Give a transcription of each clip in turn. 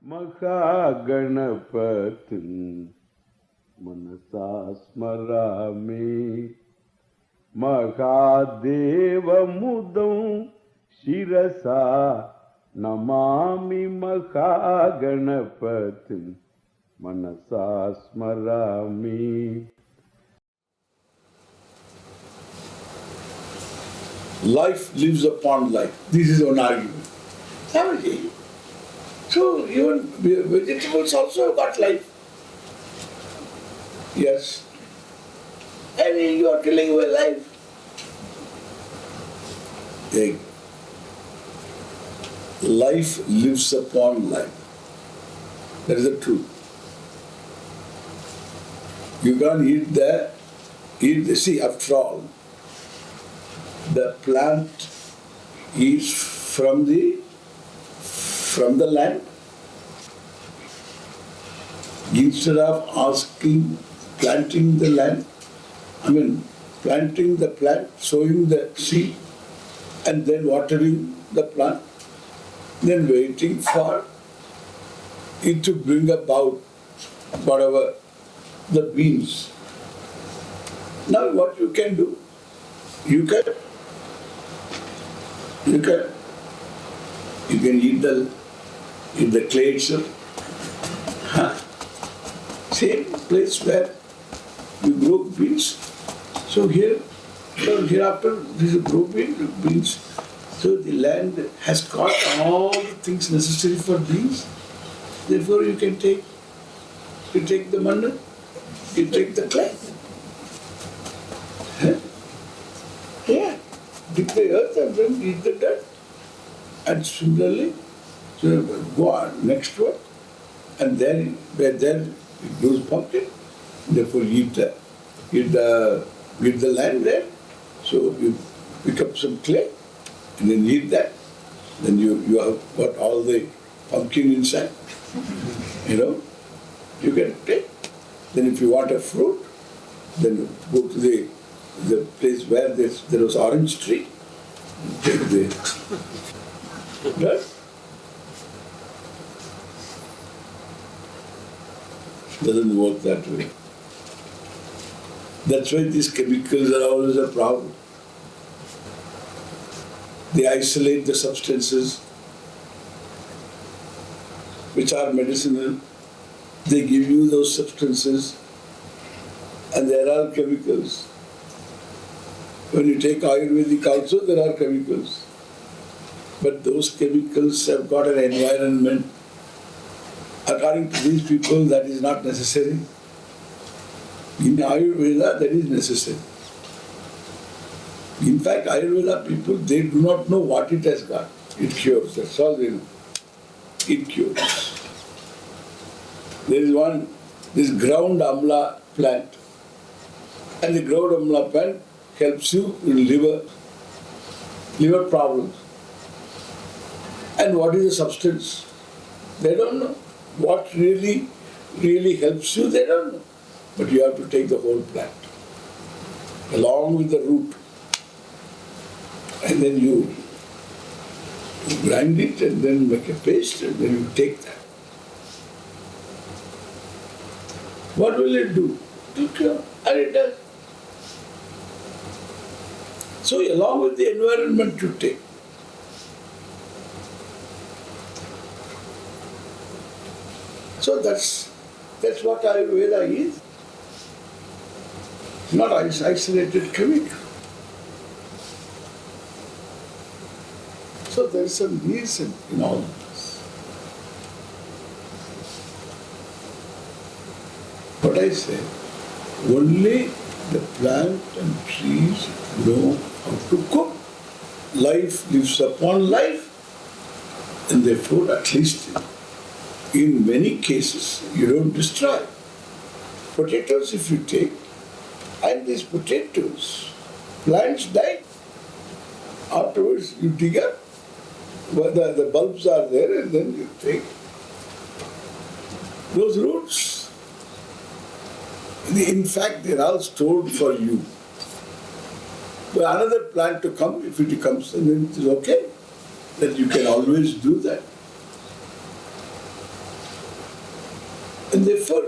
महागणपतिं मनसा स्मरामि महादेवमुदं शिरसा नमामि महागणपतिं मनसा स्मरामि. Life lives upon life. This is an argument. Savage. So even vegetables also have got life. Yes. And you are killing away life. Egg. Life lives upon life. That is the truth. You can't see, after all, the plant is from the land. Instead of planting the land, planting the plant, sowing the seed, and then watering the plant, then waiting for it to bring about whatever the beans. Now what you can do? You can eat the clay itself. Same place where you grow beans. So hereafter this is grow beans. So the land has got all the things necessary for beans. Therefore you take the manna, you take the clay. Yeah, dig the earth and then eat the dirt. And similarly, so go on next one, and then where it grows pumpkin, therefore eat the land there. So you pick up some clay and then eat that. Then you have got all the pumpkin inside. You can take. Then if you want a fruit, then you go to the place where there was orange tree. Take the right? Doesn't work that way. That's why these chemicals are always a problem. They isolate the substances which are medicinal. They give you those substances, and there are chemicals. When you take Ayurvedic also, there are chemicals. But those chemicals have got an environment. According to these people, that is not necessary. In Ayurveda, that is necessary. In fact, Ayurveda people, they do not know what it has got. It cures, that's all they know. It cures. There is this ground amla plant. And the ground amla plant helps you in liver problems. And what is the substance? They don't know. What really helps you, they don't know. But you have to take the whole plant, along with the root. And then you grind it and then make a paste and then you take that. What will it do? It will cure. And it does. So along with the environment you take. So that's what Ayurveda is. Not isolated chemical. So there is some reason in all of this. What I say, only the plant and trees know how to cook. Life lives upon life, and therefore at least in many cases you don't destroy. Potatoes if you take, and these potatoes, plants die. Afterwards you dig up, where the bulbs are there, and then you take those roots. In fact, they are all stored for you. For another plant to come, if it comes, then it is okay. Then you can always do that. And therefore,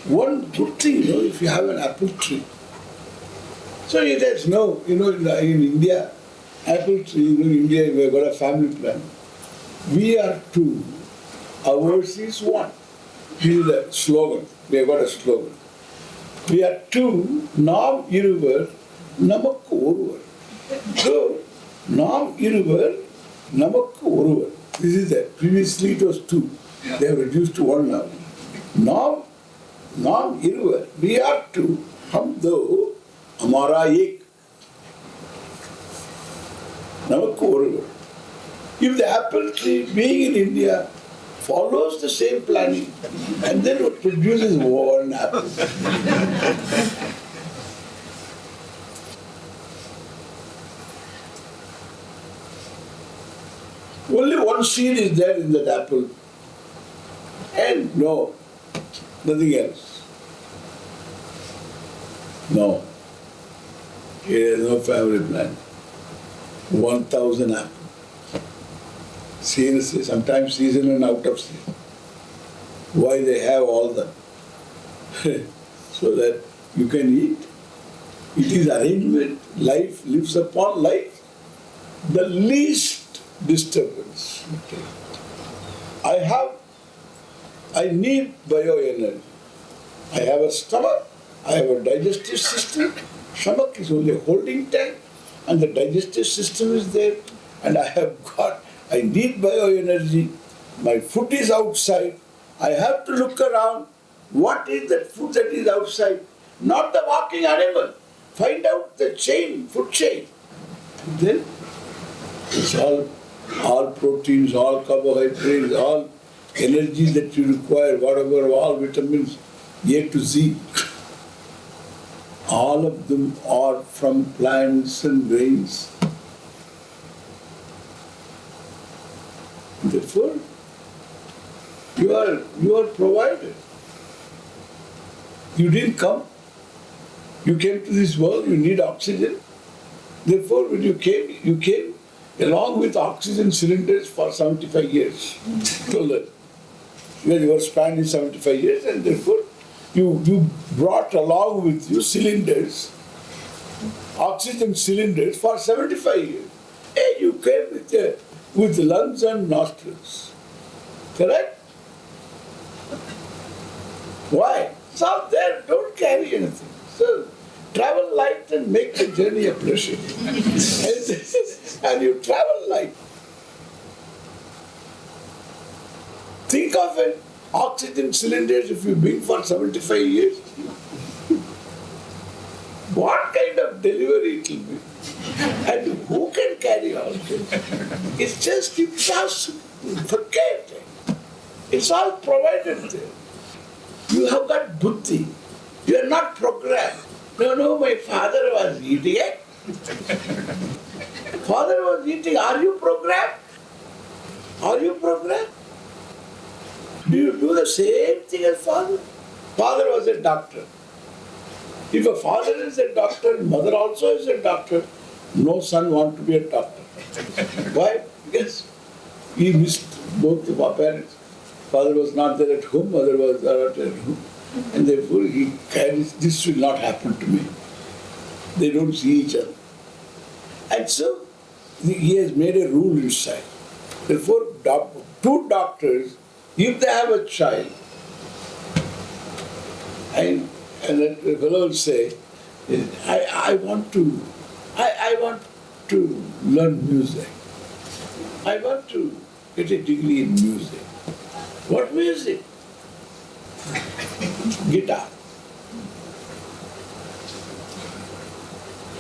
one good thing, if you have an apple tree. So you guys know, in India, apple tree, in India, we have got a family plan. We are two, ours is one. This is the slogan. We have got a slogan. We are two, Nam Iruvar, Namakku Oruvar. So, Nam Iruvar, Namakku Oruvar. This is that. Previously it was two. They have reduced to one now. Nam Iruvar. We are two. Hum do, Amara ek. Namakku Oruvar. If the apple tree, being in India, follows the same planning, and then it produces one apple. Only one seed is there in that apple, and nothing else. No. Here is no family plan. 1,000 apples. Seriously, sometimes season and out of season. Why they have all that? So that you can eat. It is arrangement. Life lives upon life. The least disturbance. I need bioenergy. I have a stomach. I have a digestive system. Stomach is only a holding tank, and the digestive system is there. And I need bioenergy. My food is outside. I have to look around. What is that food that is outside? Not the walking animal. Find out the chain, food chain. And then it's all proteins, all carbohydrates, all energies that you require, whatever, all vitamins, A to Z. All of them are from plants and grains. Therefore, you are provided. You didn't come. You came to this world, you need oxygen. Therefore, when you came along with oxygen cylinders for 75 years. Your span is 75 years, and therefore you brought along with you cylinders, oxygen cylinders for 75 years. And you came with lungs and nostrils. Correct? Why? It's all there, don't carry anything. So, travel light and make the journey a pleasure. And you travel light. Think of it, oxygen cylinders if you bring for 75 years. What kind of delivery it will be? And who can carry all this? It's just impossible. Forget it. It's all provided there. You have got buddhi. You are not programmed. No, my father was eating it. Father was eating. Are you programmed? Are you programmed? Do you do the same thing as father? Father was a doctor. If a father is a doctor, mother also is a doctor, no son wants to be a doctor. Why? Because he missed both of our parents. Father was not there at home, mother was not at home. And therefore he carries, this will not happen to me. They don't see each other. And so he has made a rule inside. Therefore, two doctors, if they have a child, and the fellow will say, I want to learn music. I want to get a degree in music. What music? Guitar.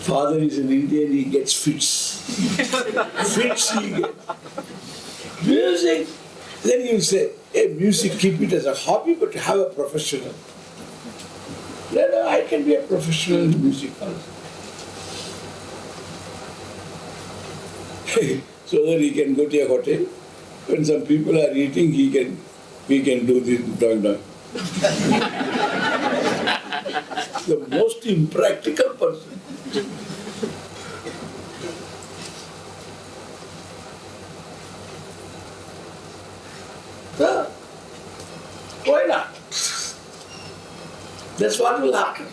Father is an Indian, he gets fits. Fits he gets. Music. Then you say, hey, music, keep it as a hobby, but have a professional. No, I can be a professional in music also. So that he can go to a hotel. When some people are eating, he can do this doing. The most impractical person. So, why not? That's what will happen.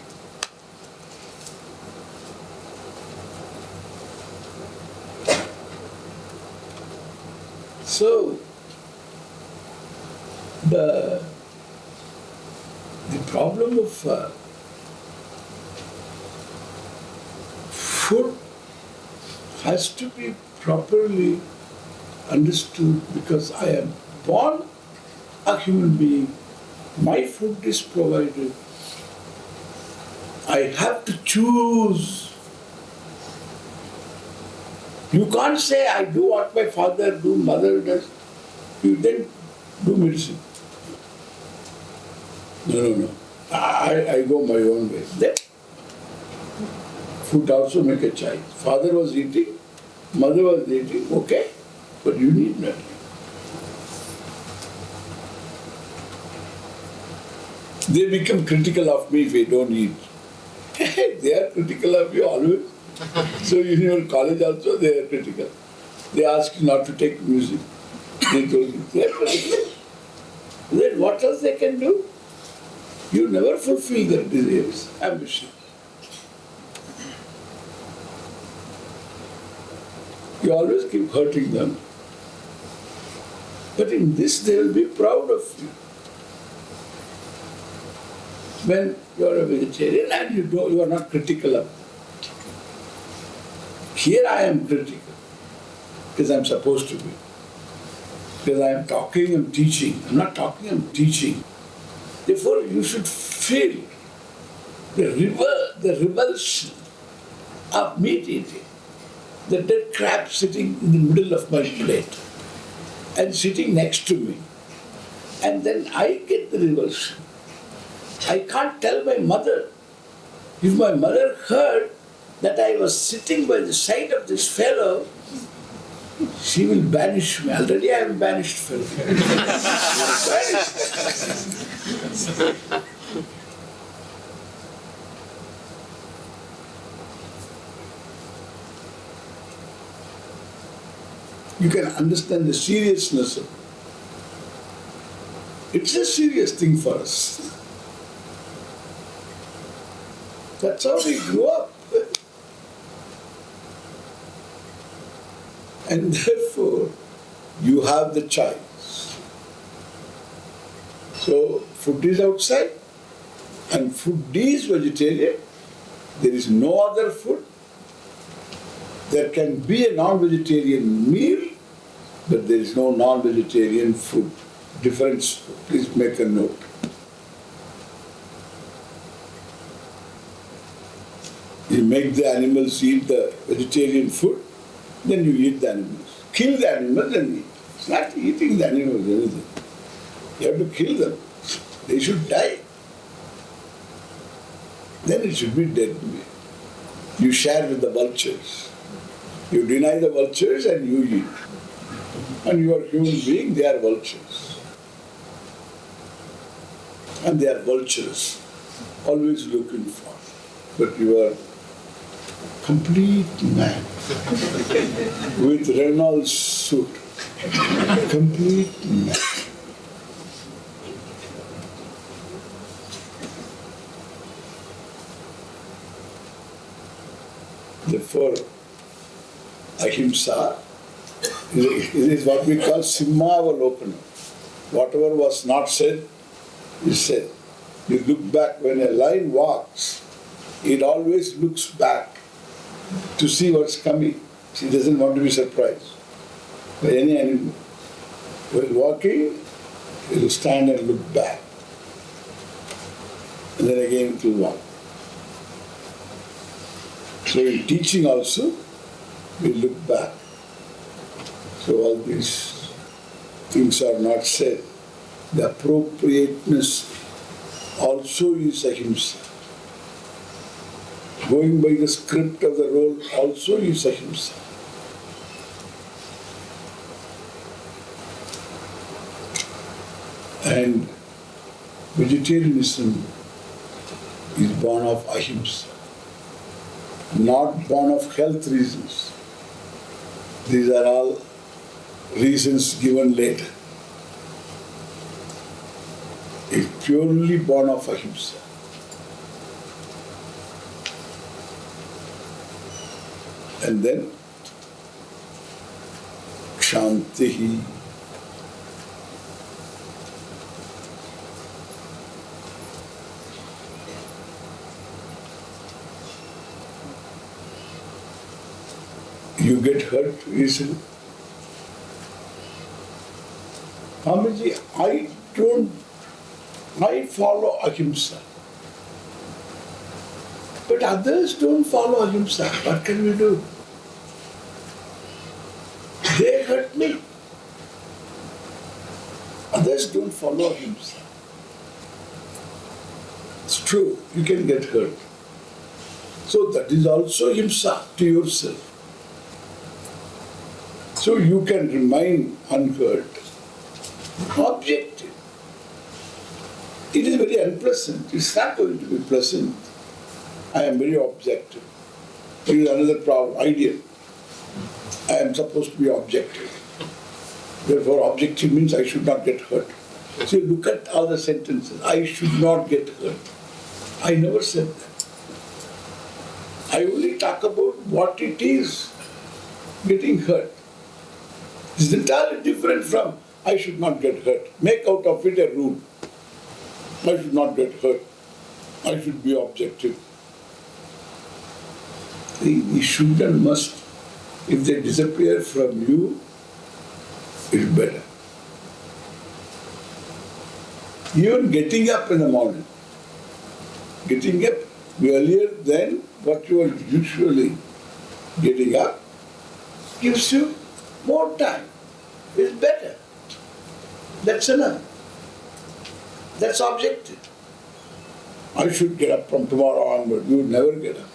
So, the problem of food has to be properly understood, because I am born a human being, my food is provided, I have to choose. You can't say, I do what my father do, mother does, you then do medicine. No. I go my own way. Then food also make a choice. Father was eating, mother was eating, okay, but you need nothing. They become critical of me if I don't eat. They are critical of you always. So in your college also they are critical. They ask you not to take music. They told you, they are critical. Then what else they can do? You never fulfill their desires, ambition. You always keep hurting them. But in this they will be proud of you. When you are a vegetarian and you are not critical of them. Here I am critical, because I am supposed to be. Because I am talking, I am teaching. I am not talking, I am teaching. Therefore, you should feel the revulsion of meat eating. The dead crab sitting in the middle of my plate and sitting next to me. And then I get the revulsion. I can't tell my mother. If my mother heard that I was sitting by the side of this fellow, she will banish me. Already I am banished fellow. You can understand the seriousness of it. It's a serious thing for us. That's how we grew up. And therefore, you have the choice. So, food is outside, and food is vegetarian. There is no other food. There can be a non-vegetarian meal, but there is no non-vegetarian food. Difference, please make a note. You make the animals eat the vegetarian food, then you eat the animals. Kill the animals and eat. It's not eating the animals, anything. You have to kill them. They should die. Then it should be dead meat. You share with the vultures. You deny the vultures and you eat. And you are human being, they are vultures. And they are vultures, always looking for. But you are complete man with Reynolds suit. Complete man. Therefore, ahimsa is what we call simhavalokana. Whatever was not said is said. You look back, when a lion walks, it always looks back to see what's coming. She doesn't want to be surprised by any animal. While walking, it will stand and look back. And then again it will walk. So in teaching also, we look back. So all these things are not said. The appropriateness also is ahimsa. Going by the script of the role also is ahimsa. And vegetarianism is born of ahimsa, not born of health reasons. These are all reasons given later. It's purely born of ahimsa. And then Kshaanti. You get hurt easily. Swamiji, I follow ahimsa. But others don't follow ahimsa. What can we do? They hurt me. Others don't follow ahimsa. It's true, you can get hurt. So that is also ahimsa to yourself. So you can remain unhurt. Objective. It is very unpleasant. It's not going to be pleasant. I am very objective. There is another problem, ideal. I am supposed to be objective. Therefore, objective means I should not get hurt. So look at all the sentences. I should not get hurt. I never said that. I only talk about what it is getting hurt. It's entirely different from I should not get hurt. Make out of it a rule. I should not get hurt. I should be objective. The should and must, if they disappear from you, it's better. Even getting up in the morning, getting up earlier than what you are usually getting up, gives you more time. It's better. That's enough. That's objective. I should get up from tomorrow onward. You never get up.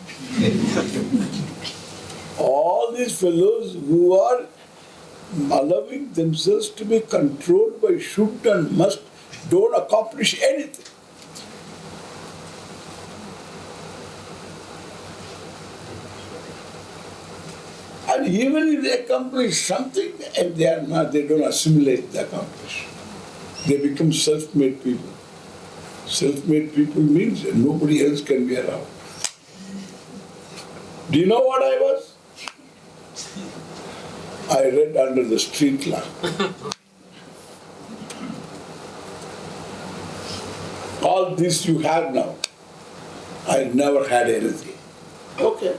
All these fellows who are allowing themselves to be controlled by should and must don't accomplish anything. And even if they accomplish something, and they don't assimilate the accomplishment. They become self-made people. Self-made people means that nobody else can be around. Do you know what I was? I read under the street lamp. All this you have now. I never had anything. Okay.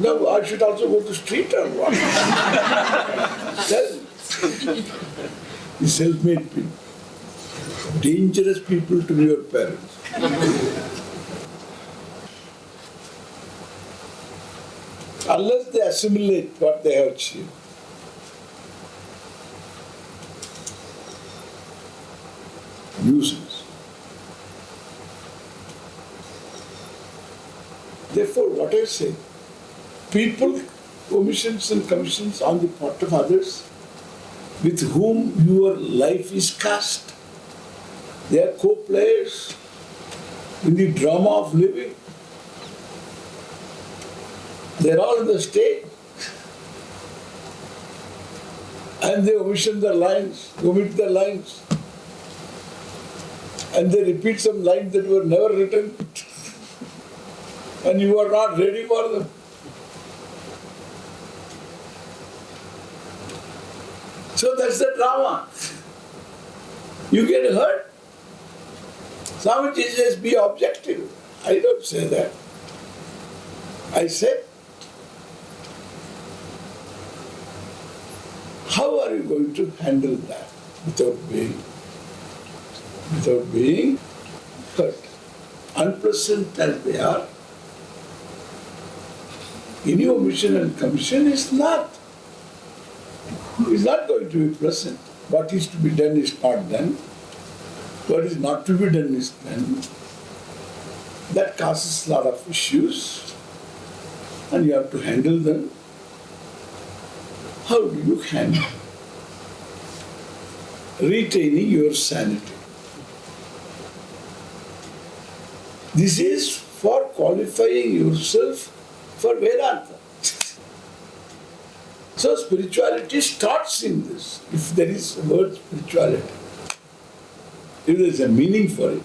No, I should also go to street or what? The self-made people. Dangerous people to be your parents. Unless they assimilate what they have achieved. Nuisance. Therefore, what I say, people, omissions and commissions on the part of others with whom your life is cast. They are co-players in the drama of living. They are all on the stage. And they omit their lines. And they repeat some lines that were never written. And you are not ready for them. So that's the drama. You get hurt. Swamiji says be objective. I don't say that. I say, how are you going to handle that without being hurt? Unpleasant as they are, any omission and commission is not going to be pleasant. What is to be done is not done. What is not to be done is done. That causes a lot of issues and you have to handle them. How do you handle? Retaining your sanity. This is for qualifying yourself for Vedanta. So spirituality starts in this, if there is a word spirituality. If there is a meaning for it,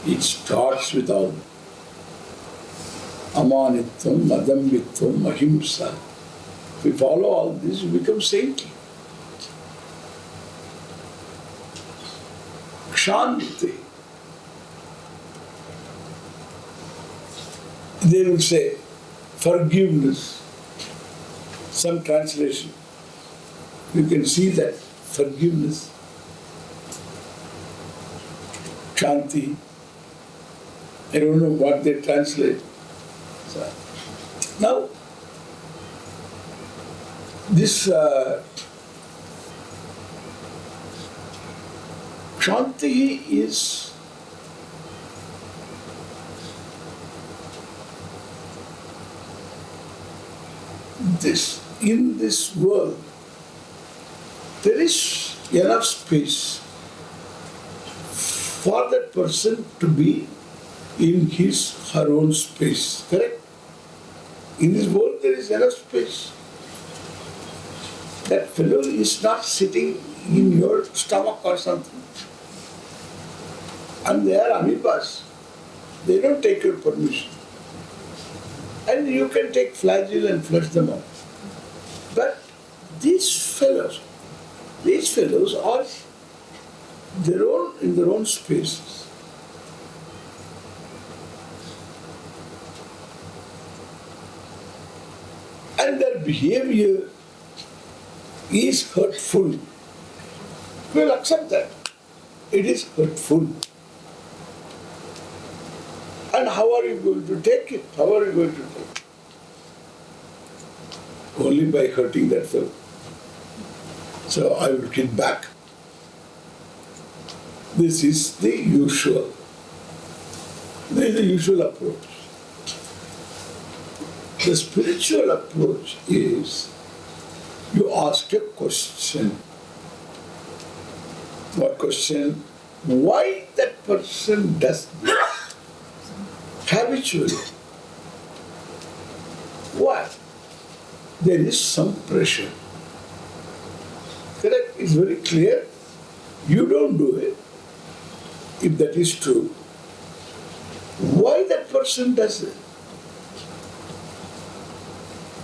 it starts with all. amanitvam, madambitvam, ahimsa. If we follow all this, we become saintly. Kshaanti. They will say forgiveness. Some translation. You can see that forgiveness. Kshaanti. I don't know what they translate. So, now, this Kshaanti is this. In this world, there is enough space for that person to be in his, her own space. Correct? In this world, there is enough space. That fellow is not sitting in your stomach or something. And they are amoebas. They don't take your permission. And you can take flagell and flush them out. But these fellows are in their own spaces. And their behavior is hurtful. We'll accept that. It is hurtful. And how are you going to take it? How are you going to take it? Only by hurting that fellow. So I will get back. This is the usual. This is the usual approach. The spiritual approach is you ask a question. What question? Why that person does this habitually? Why? There is some pressure. Correct? It's very clear. You don't do it. If that is true, why that person does it?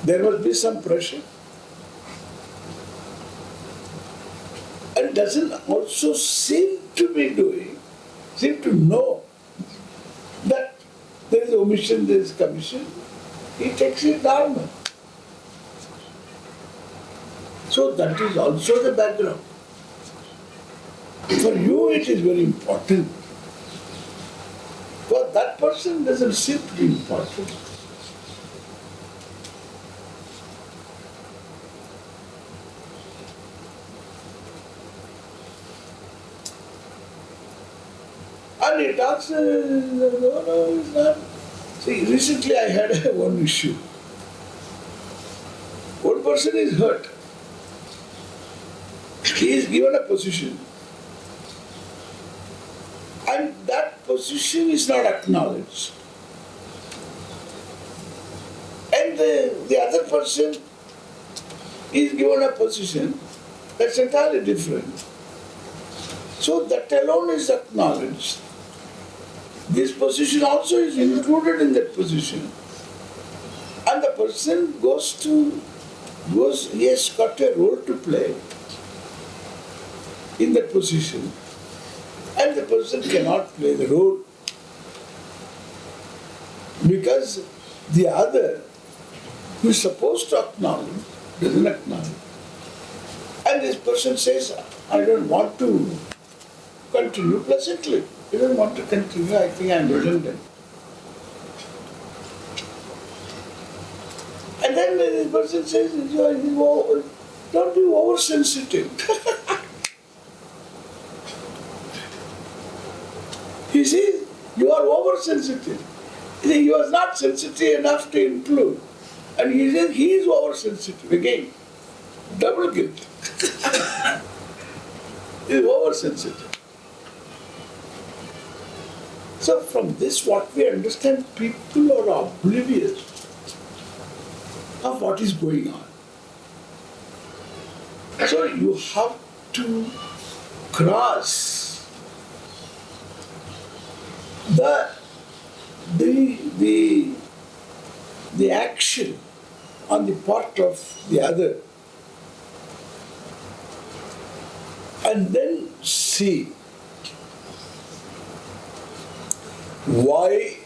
There must be some pressure. And doesn't also seem to know that there is omission, there is commission. He takes it normal. So that is also the background. For you it is very important. For that person doesn't seem to be important. And he talks, no, it's not. See, recently I had one issue. One person is hurt. He is given a position. And that position is not acknowledged. And the other person is given a position that's entirely different. So that alone is acknowledged. This position also is included in that position. And the person he has got a role to play in that position. And the person cannot play the role because the other who is supposed to acknowledge doesn't acknowledge. And this person says, I don't want to continue pleasantly. I don't want to continue, I think I am redundant. And then this person says, don't be oversensitive. He says, you are oversensitive. He was not sensitive enough to include. And he says, he is oversensitive. Again, double guilt. He is oversensitive. So from this what we understand, people are oblivious of what is going on. So you have to cross the the action on the part of the other, and then see why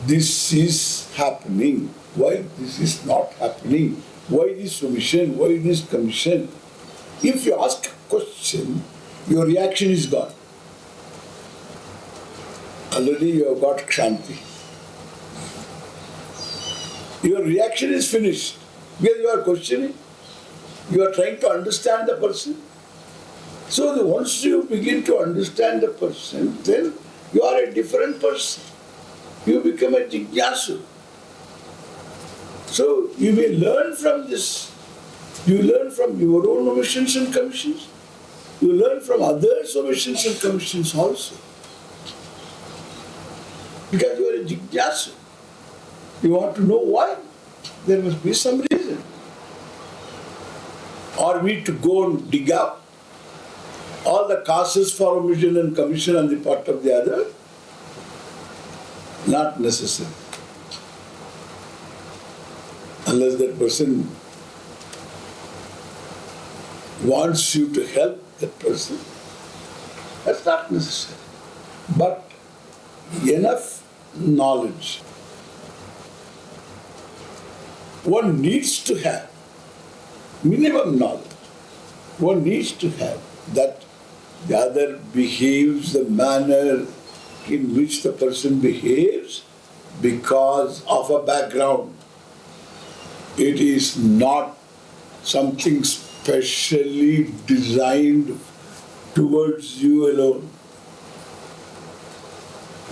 this is happening, why this is not happening, why this omission, why this commission. If you ask a question, your reaction is gone. Already you have got Kshaanti. Your reaction is finished because you are questioning, you are trying to understand the person. So once you begin to understand the person, then you are a different person. You become a jignasu. So you may learn from this. You learn from your own omissions and commissions. You learn from others' omissions and commissions also. Because you are a jignasu. You want to know why? There must be some reason. Are we to go and dig up all the causes for omission and commission on the part of the other? Not necessary. Unless that person wants you to help that person, that's not necessary. But enough knowledge one needs to have, minimum knowledge one needs to have, that the other behaves the manner in which the person behaves because of a background. It is not something specially designed towards you alone.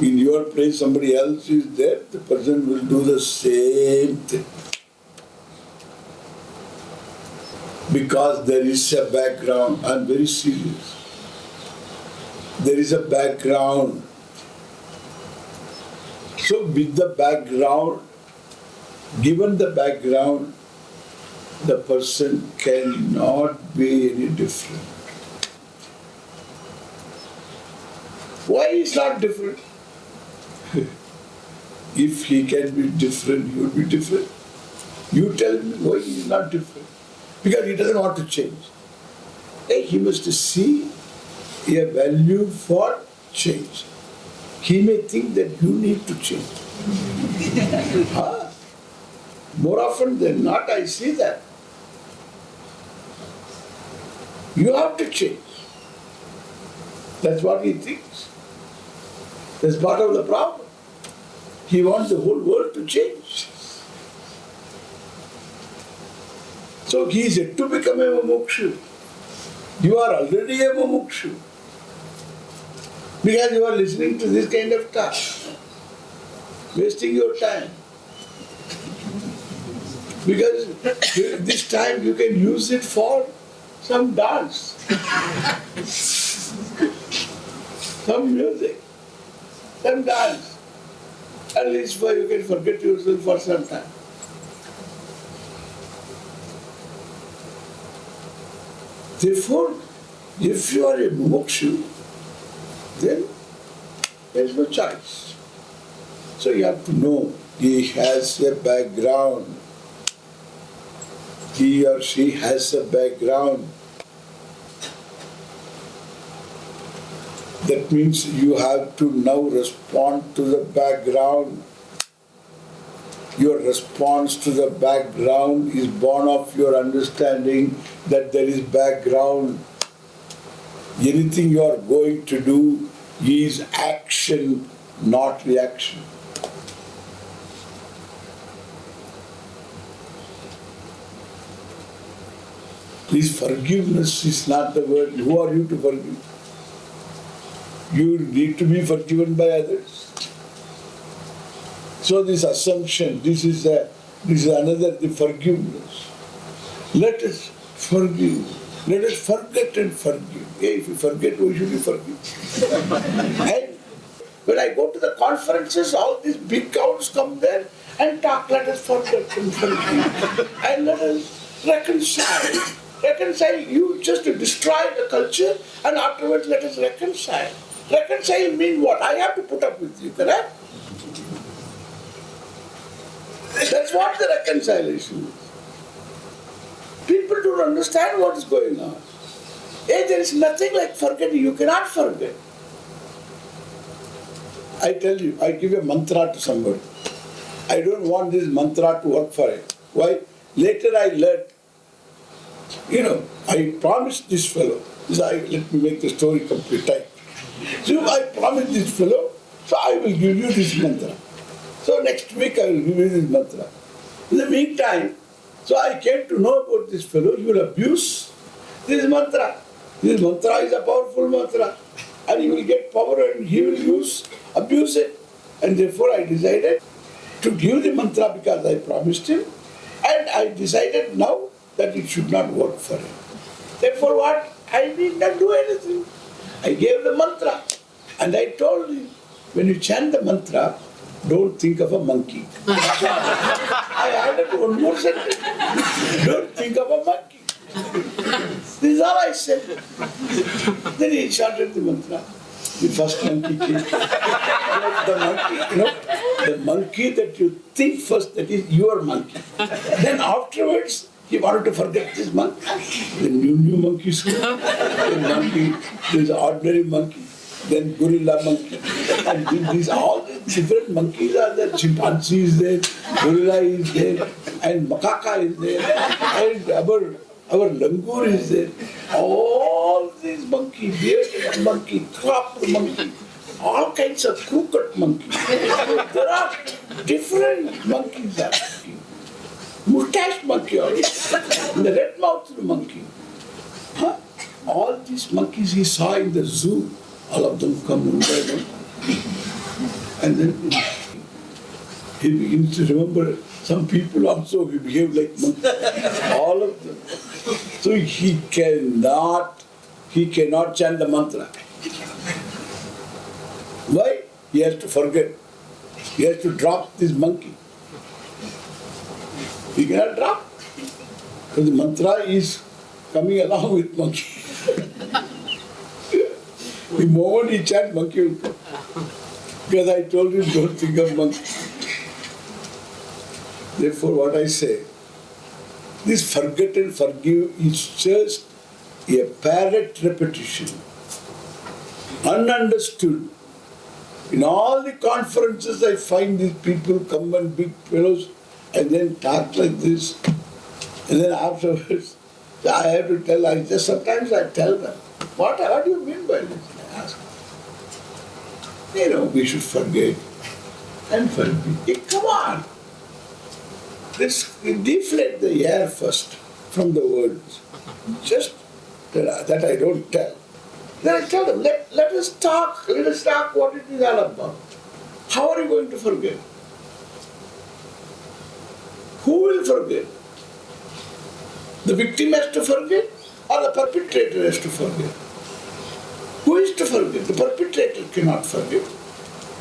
In your place somebody else is there, the person will do the same thing. Because there is a background, I'm very serious. There is a background. So with the background, given the background, the person cannot be any different. Why is not different? If he can be different, he will be different. You tell me why he is not different. Because he doesn't want to change. He must see a value for change. He may think that you need to change. More often than not, I see that. You have to change. That's what he thinks. That's part of the problem. He wants the whole world to change. So he is yet to become a mumukshu. You are already a mumukshu. Because you are listening to this kind of talk. Wasting your time. Because this time you can use it for some dance. Some music. Some dance. At least you can forget yourself for some time. Therefore, if you are a mumukshu, then there is no choice. So you have to know he has a background. He or she has a background. That means you have to now respond to the background. Your response to the background is born of your understanding that there is background. Anything you are going to do is action, not reaction. Please, forgiveness is not the word. Who are you to forgive? You need to be forgiven by others. So this assumption, this is another, the forgiveness. Let us forgive. Let us forget and forgive. If you forget, why should you forgive? And when I go to the conferences, all these big crowds come there and talk, let us forget and forgive. And let us reconcile. Reconcile, you just destroy the culture and afterwards let us reconcile. Reconcile means what? I have to put up with you, correct? That's what the reconciliation is. People don't understand what is going on. Hey, there is nothing like forgetting. You cannot forget. I tell you, I give a mantra to somebody. I don't want this mantra to work for it. Why? Later I learned, I promised this fellow. Let me make the story complete. So I promised this fellow, so I will give you this mantra. So next week I will give you this mantra. In the meantime, so I came to know about this fellow. He will abuse this mantra. This mantra is a powerful mantra. And he will get power and he will abuse it. And therefore I decided to give the mantra because I promised him. And I decided now that it should not work for him. Therefore what? I did not do anything. I gave the mantra. And I told him, when you chant the mantra, don't think of a monkey. I added one more sentence. Don't think of a monkey. This is all I said. Then he chanted the mantra. The first monkey came. The monkey that you think first, that is your monkey. Then afterwards, he wanted to forget this monkey. Then new monkeys come. Then monkey, there's ordinary monkey. Then gorilla monkey. And all these different monkeys are there. Chimpanzee is there, gorilla is there, and macaca is there, and our langur is there. All these monkeys, bearded monkey, cropped monkey, all kinds of crooked monkeys. There are different monkeys. Mustache monkey also, the red-mouthed monkey. All these monkeys he saw in the zoo. All of them come one by one. And then he begins to remember some people also who behave like monkeys. All of them. So he cannot chant the mantra. Why? He has to forget. He has to drop this monkey. He cannot drop. Because the mantra is coming along with monkey. The moment he chants, monkey will come. Because I told him, don't think of monkey. Therefore, what I say, this forget and forgive is just a parrot repetition. Ununderstood. In all the conferences, I find these people come and big fellows and then talk like this. And then afterwards, I have to tell, sometimes I tell them, what do you mean by this? I ask. We should forget and forgive. Hey, come on. Let's deflate the air first from the words. Just that I don't tell. Then I tell them, let us talk what it is all about. How are you going to forget? Who will forget? The victim has to forget or the perpetrator has to forget? Who is to forget? The perpetrator cannot forget,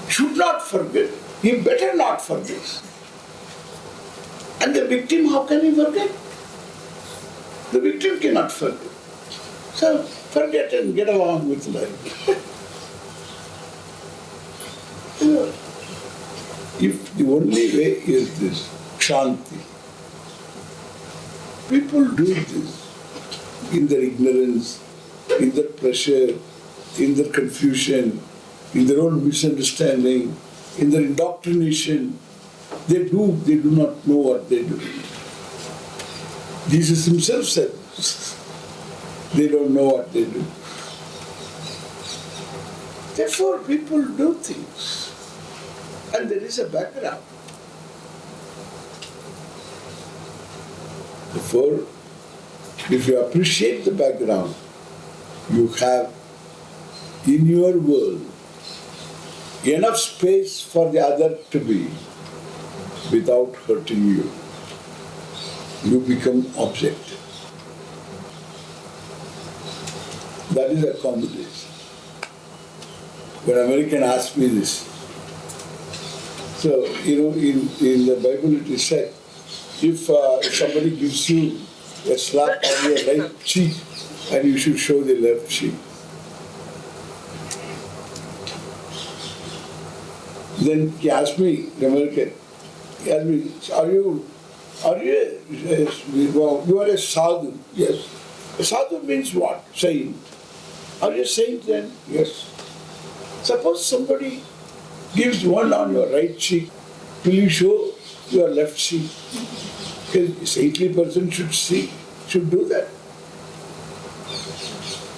should not forget, he better not forget. And the victim, how can he forget? The victim cannot forget. So forget and get along with life. If the only way is this, Kshaanti. People do this in their ignorance, in their pressure, in their confusion, in their own misunderstanding, in their indoctrination. They do not know what they do. Jesus himself said, they don't know what they do. Therefore, people do things. And there is a background. Therefore, if you appreciate the background, you have in your world enough space for the other to be without hurting you. You become object. That is accommodation. When American asked me this, so in the Bible it is said, if somebody gives you a slap on your right cheek, and you should show the left cheek. Then he asked me, American, He asked me, you are a sadhu? Yes. A sadhu means what? Saint. Are you a saint then? Yes. Suppose somebody gives one on your right cheek, will you show your left cheek? A saintly person should do that.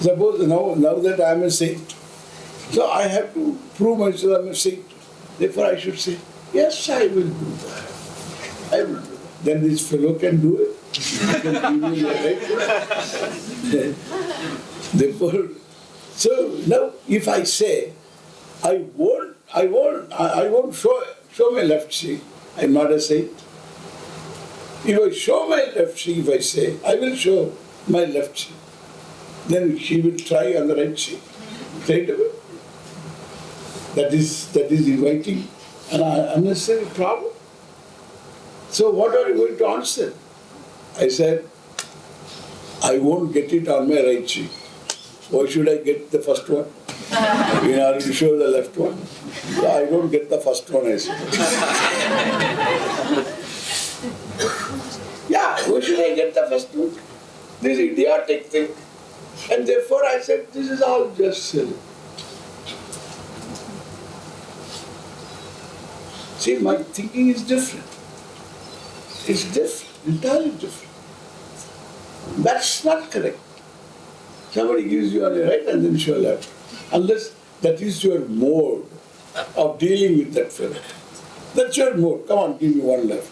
Suppose now that I am a saint, so I have to prove myself I am a saint. Therefore I should say, yes, I will do that. I will do that. Then this fellow can do it. He can give me the right. Therefore, so now if I say, I won't show my left cheek, I am not a saint. If I show my left cheek, if I say, I will show my left cheek, then he will try on the right cheek, straight away. That is inviting an unnecessary problem. So what are you going to answer? I said, I won't get it on my right cheek. Why should I get the first one? In order to show the left one. So I don't get the first one, I said. Yeah, why should I get the first one? This idiotic thing. And therefore I said, this is all just silly. See, my thinking is different. It's different, entirely different. That's not correct. Somebody gives you on your right and then show left. Unless that is your mode of dealing with that fellow. That's your mode. Come on, give me one left.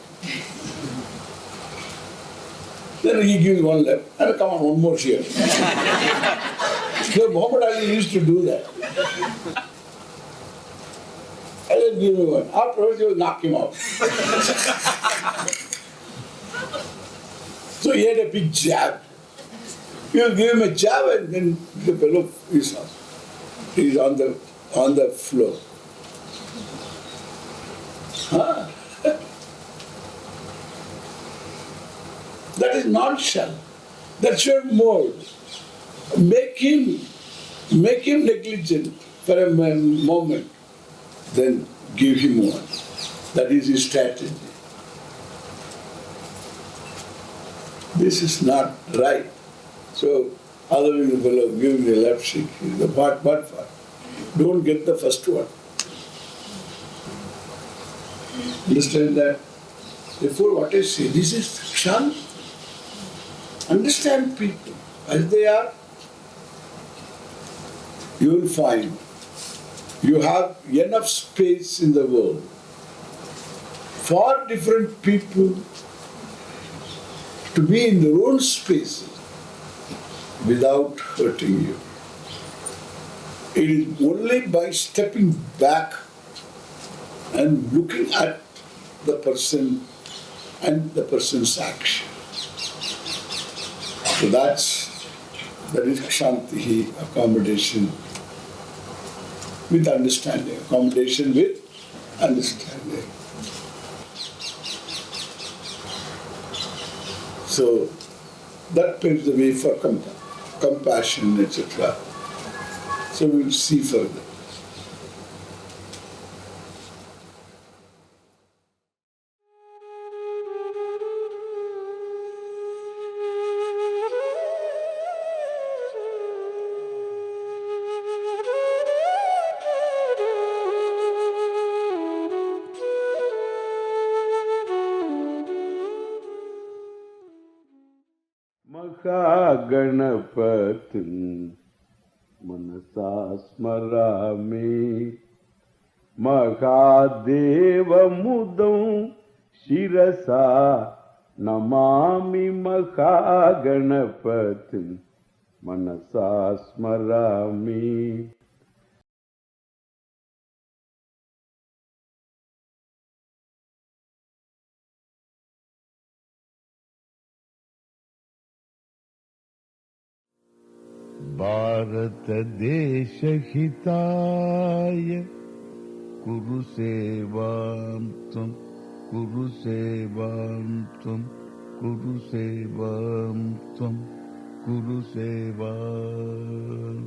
Then he gives one left. And come on, one more here. So Muhammad Ali used to do that. And then give me one. Afterwards, he will knock him out. So he had a big jab. You give him a jab and then the fellow is on the floor. Huh? That is nonchalant. That's your mode. Make him negligent for a moment, then give him one. That is his strategy. This is not right. So, otherwise the fellow give me the left cheek. What? Don't get the first one. Understand that? Therefore, what I say, this is Kshaanti. Understand people as they are. You will find you have enough space in the world for different people to be in their own spaces without hurting you. It is only by stepping back and looking at the person and the person's action. So that is Kshaanti, accommodation with understanding. Accommodation with understanding. So that paves the way for compassion, etc. So we will see further. महागणपतिं मनसा स्मरामि महादेवमुदं शिरसा नमामि महागणपतिं मनसा स्मरामि भारत देश हिताय कुरु सेवां त्वं कुरु सेवां त्वं कुरु सेवां त्वं कुरु सेवां